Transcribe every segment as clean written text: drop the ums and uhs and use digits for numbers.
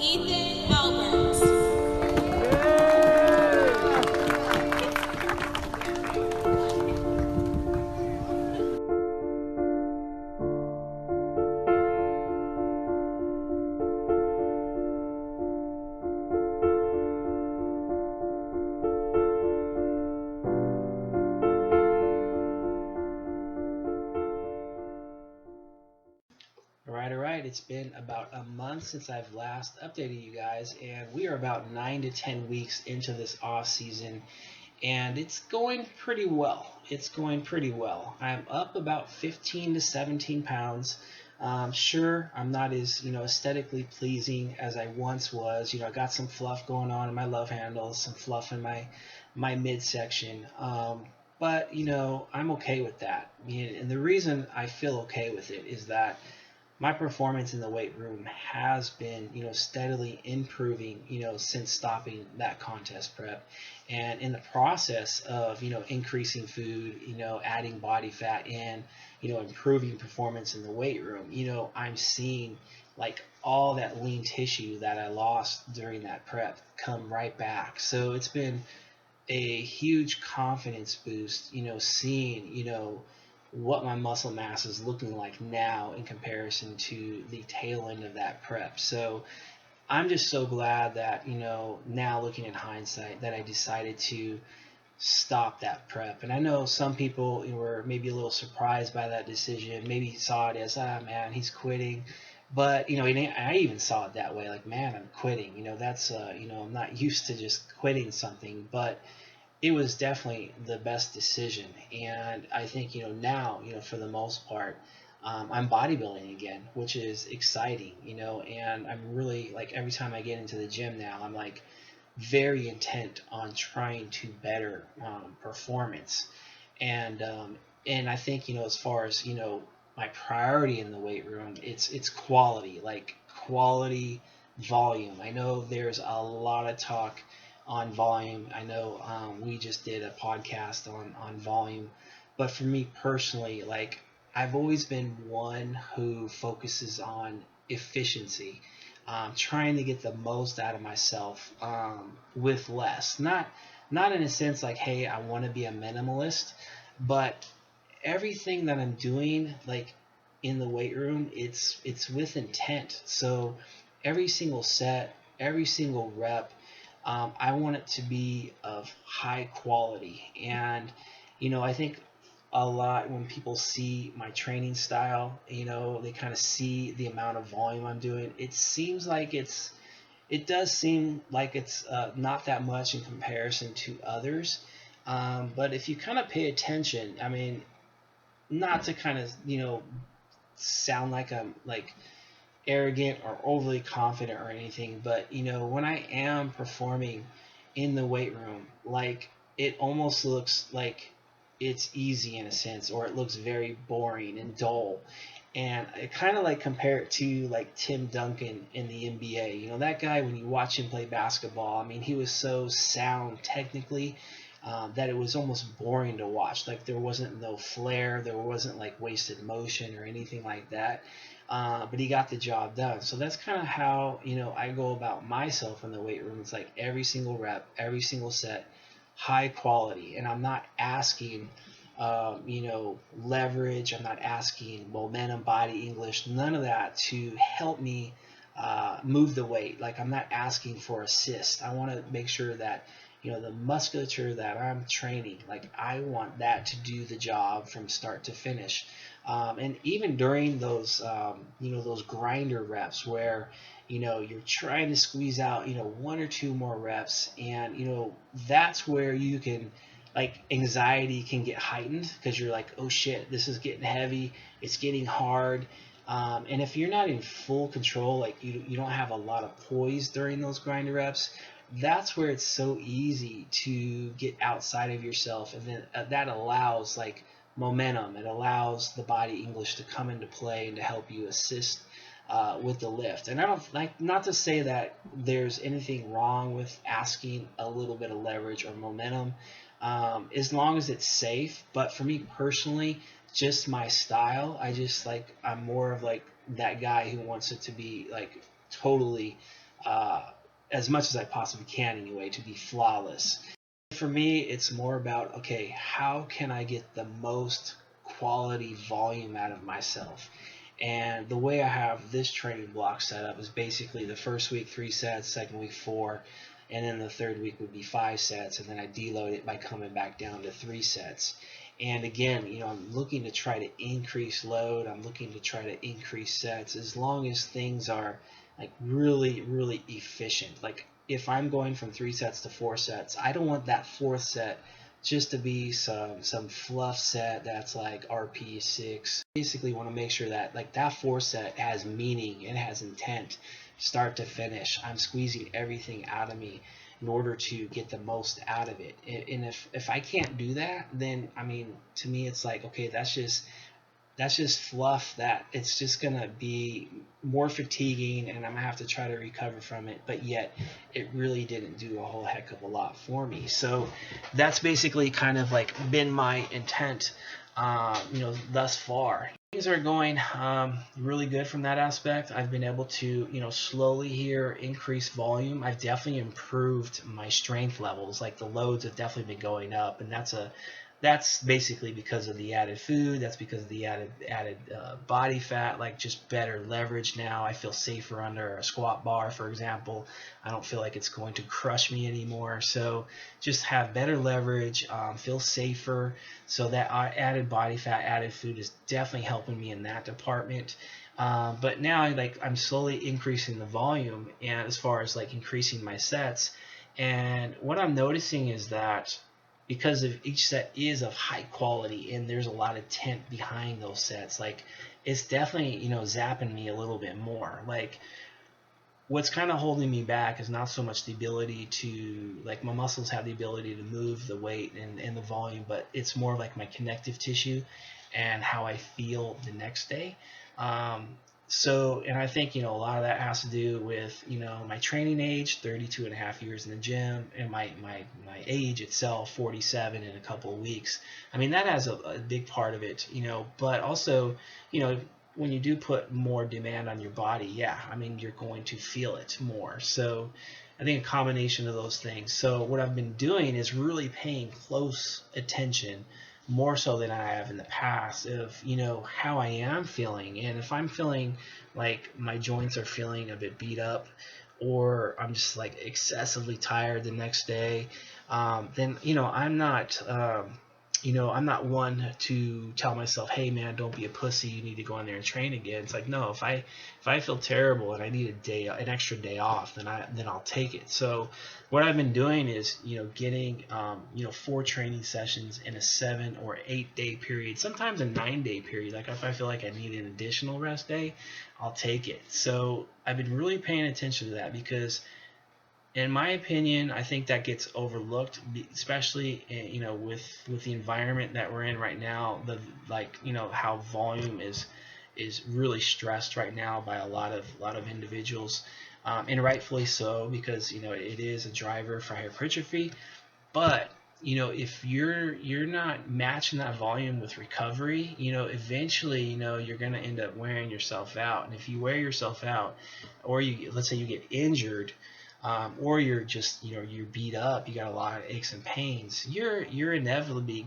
Ethan Albert. All right. It's been about a month since I've last updated you guys, and we are about 9 to 10 weeks into this off season, and it's going pretty well. It's going pretty well. I'm up about 15 to 17 pounds. Sure, I'm not as aesthetically pleasing as I once was. I got some fluff going on in my love handles, some fluff in my midsection. But I'm okay with that. And the reason I feel okay with it is that my performance in the weight room has been, steadily improving, since stopping that contest prep. And in the process of, increasing food, adding body fat and, improving performance in the weight room, I'm seeing like all that lean tissue that I lost during that prep come right back. So it's been a huge confidence boost, seeing, what my muscle mass is looking like now in comparison to the tail end of that prep. So I'm just so glad that, now looking in hindsight, that I decided to stop that prep. And I know some people were maybe a little surprised by that decision, maybe saw it as, ah, man, he's quitting. But, I even saw it that way, like, man, I'm quitting. That's, I'm not used to just quitting something. But it was definitely the best decision. And I think, now, for the most part, I'm bodybuilding again, which is exciting, and I'm really like every time I get into the gym now, I'm like very intent on trying to better performance. And I think, as far as, my priority in the weight room, it's quality, like quality volume. I know there's a lot of talk on volume. I know we just did a podcast on volume, but for me personally, like I've always been one who focuses on efficiency, trying to get the most out of myself with less. Not in a sense like, hey, I want to be a minimalist, but everything that I'm doing, like in the weight room, it's with intent. So every single set, every single rep, I want it to be of high quality. And, I think a lot when people see my training style, they kind of see the amount of volume I'm doing. It does seem like it's not that much in comparison to others. But if you kind of pay attention, I mean, not to kind of, sound like I'm like arrogant or overly confident or anything, but when I am performing in the weight room, like it almost looks like it's easy in a sense, or it looks very boring and dull. And I kind of like compare it to like Tim Duncan in the NBA. That guy, when you watch him play basketball, I mean, he was so sound technically, that it was almost boring to watch. Like there wasn't no flair, there wasn't like wasted motion or anything like that. But he got the job done. So that's kind of how I go about myself in the weight room. It's like every single rep, every single set, high quality, and I'm not asking, leverage. I'm not asking momentum, body English, none of that to help me move the weight. Like I'm not asking for assist. I want to make sure that the musculature that I'm training, like I want that to do the job from start to finish. And even during those, those grinder reps where, you're trying to squeeze out, one or two more reps, and, that's where you can, like, anxiety can get heightened because you're like, oh shit, this is getting heavy, it's getting hard. And if you're not in full control, like you don't have a lot of poise during those grinder reps, that's where it's so easy to get outside of yourself. And then that allows like momentum. It allows the body English to come into play and to help you assist with the lift. And I don't like, not to say that there's anything wrong with asking a little bit of leverage or momentum, as long as it's safe. But for me personally, just my style, I'm more of like that guy who wants it to be like totally uh, as much as I possibly can anyway, to be flawless. For me, it's more about, okay, how can I get the most quality volume out of myself? And the way I have this training block set up is basically the first week 3 sets, second week 4, and then the third week would be 5 sets, and then I deload it by coming back down to 3 sets. And again, I'm looking to try to increase load. I'm looking to try to increase sets as long as things are like really, really efficient. Like if I'm going from 3 sets to 4 sets, I don't want that fourth set just to be some fluff set that's like RP6. Basically want to make sure that like that 4 set has meaning and has intent, start to finish. I'm squeezing everything out of me in order to get the most out of it. And if I can't do that, then I mean, to me it's like, okay, that's just fluff, that it's just gonna be more fatiguing and I'm gonna have to try to recover from it, but yet it really didn't do a whole heck of a lot for me. So that's basically kind of like been my intent, thus far. Things are going really good from that aspect. I've been able to, slowly here increase volume. I've definitely improved my strength levels. Like the loads have definitely been going up, and that's basically because of the added food. That's because of the added body fat, like just better leverage now. I feel safer under a squat bar, for example. I don't feel like it's going to crush me anymore. So just have better leverage, feel safer. So that added body fat, added food is definitely helping me in that department. But now, like, I'm slowly increasing the volume, and as far as like increasing my sets. And what I'm noticing is that because of each set is of high quality and there's a lot of intent behind those sets, like it's definitely zapping me a little bit more. Like what's kind of holding me back is not so much the ability to, like, my muscles have the ability to move the weight and the volume, but it's more like my connective tissue and how I feel the next day. um, and I think a lot of that has to do with my training age, 32 and a half years in the gym, and my age itself, 47 in a couple of weeks. I mean, that has a big part of it, but also you know when you do put more demand on your body, yeah, I mean, you're going to feel it more. So I think a combination of those things. So what I've been doing is really paying close attention, more so than I have in the past, of how I am feeling. And if I'm feeling like my joints are feeling a bit beat up, or I'm just like excessively tired the next day, then I'm not one to tell myself, hey man, don't be a pussy, you need to go in there and train again. It's like, no, if I feel terrible and I need an extra day off, then I'll take it. So what I've been doing is getting 4 training sessions in a 7 or 8 day period, sometimes a 9 day period. Like if I feel like I need an additional rest day, I'll take it. So I've been really paying attention to that because, in my opinion, I think that gets overlooked, especially with the environment that we're in right now. How volume is really stressed right now by a lot of individuals, and rightfully so, because it is a driver for hypertrophy. But if you're not matching that volume with recovery, eventually you're going to end up wearing yourself out. And if you wear yourself out, or let's say you get injured, or you're just you're beat up, you got a lot of aches and pains, you're inevitably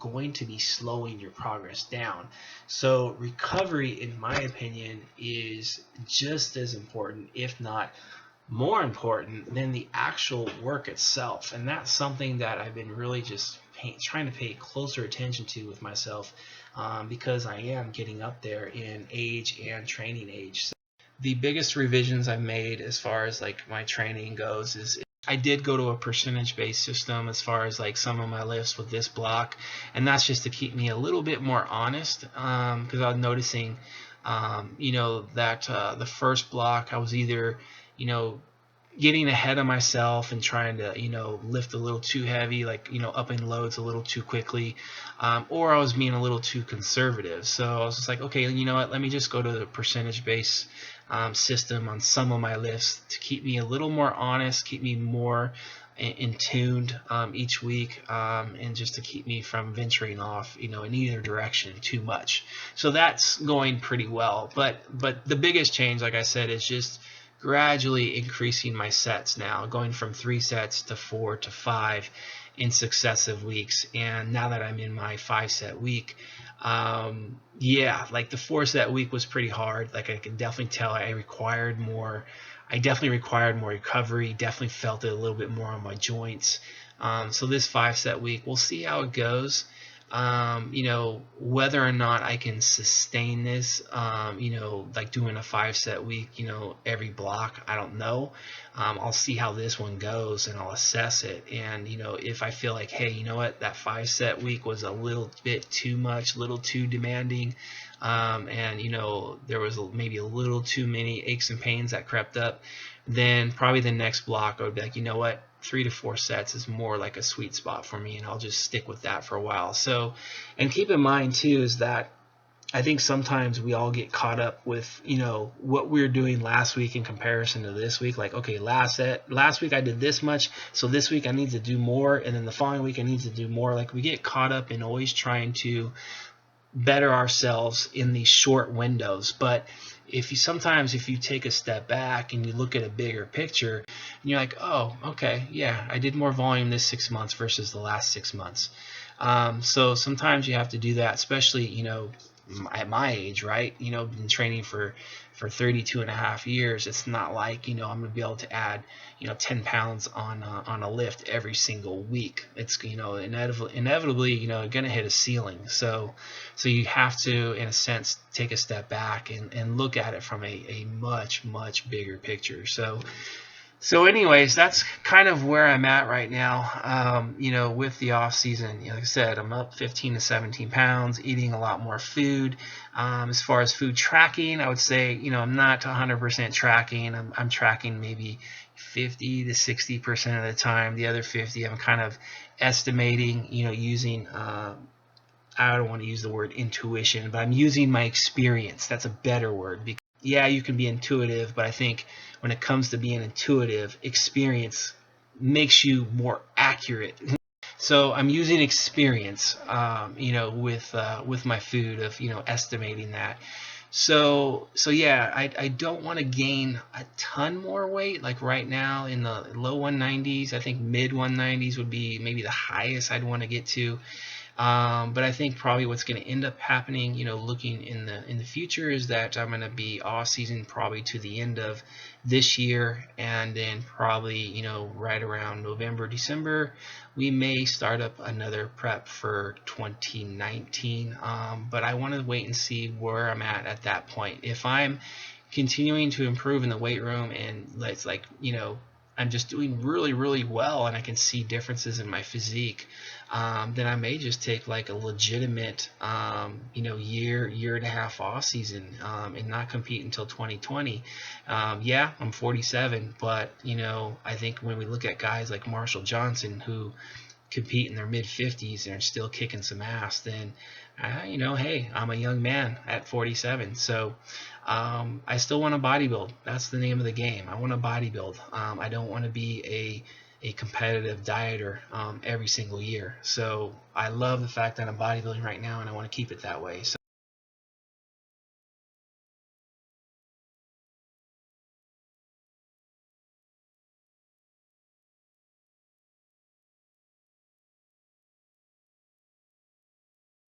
going to be slowing your progress down. So recovery, in my opinion, is just as important, if not more important, than the actual work itself. And that's something that I've been really just trying to pay closer attention to with myself, because I am getting up there in age and training age. So the biggest revisions I've made as far as like my training goes is I did go to a percentage based system as far as like some of my lifts with this block, and that's just to keep me a little bit more honest, because I was noticing that the first block I was either getting ahead of myself and trying to lift a little too heavy, like upping loads a little too quickly, or I was being a little too conservative. So I was just like, okay, you know what, let me just go to the percentage base system on some of my lifts to keep me a little more honest, keep me more in tuned each week, and just to keep me from venturing off in either direction too much. So that's going pretty well. But the biggest change, like I said, is just gradually increasing my sets now, going from 3 sets to 4 to 5 in successive weeks. And now that I'm in my 5-set week, yeah, like the 4-set week was pretty hard. Like I can definitely tell I required more. I definitely required more recovery. Definitely felt it a little bit more on my joints. So this 5-set week, we'll see how it goes. Whether or not I can sustain this, like doing a 5-set week, every block, I don't know. I'll see how this one goes and I'll assess it. And, if I feel like, hey, you know what, that 5-set week was a little bit too much, a little too demanding, and, there was maybe a little too many aches and pains that crept up, then probably the next block I would be like, you know what, 3 to 4 sets is more like a sweet spot for me, and I'll just stick with that for a while. So, and keep in mind too is that I think sometimes we all get caught up with, what we were doing last week in comparison to this week. Like, okay, last week I did this much, so this week I need to do more, and then the following week I need to do more. Like, we get caught up in always trying to better ourselves in these short windows. But if you take a step back and you look at a bigger picture, and you're like, oh, okay, yeah, I did more volume this 6 months versus the last 6 months. So sometimes you have to do that, especially, at my age, right? Been training for 32 and a half years. It's not like, I'm going to be able to add, 10 pounds on a lift every single week. It's, inevitably, going to hit a ceiling. So you have to, in a sense, take a step back and look at it from a much, much bigger picture. So anyways, that's kind of where I'm at right now, with the off season. Like I said, I'm up 15 to 17 pounds, eating a lot more food. As far as food tracking, I would say, I'm not 100% tracking. I'm tracking maybe 50 to 60% of the time. The other 50, I'm kind of estimating, using, I don't want to use the word intuition, but I'm using my experience. That's a better word. Yeah, you can be intuitive, but I think when it comes to being intuitive, experience makes you more accurate. So I'm using experience, with my food of, estimating that. So yeah, I don't want to gain a ton more weight. Like right now in the low 190s, I think mid 190s would be maybe the highest I'd want to get to. But I think probably what's going to end up happening, looking in the future, is that I'm going to be off season probably to the end of this year, and then probably, right around November, December, we may start up another prep for 2019. But I want to wait and see where I'm at that point. If I'm continuing to improve in the weight room and it's like, I'm just doing really, really well and I can see differences in my physique, then I may just take like a legitimate, year and a half off season, and not compete until 2020. Yeah, I'm 47, but, I think when we look at guys like Marshall Johnson who compete in their mid 50s and are still kicking some ass, then, hey, I'm a young man at 47. So I still want to bodybuild. That's the name of the game. I want to bodybuild. I don't want to be a competitive dieter every single year. So I love the fact that I'm bodybuilding right now, and I want to keep it that way. So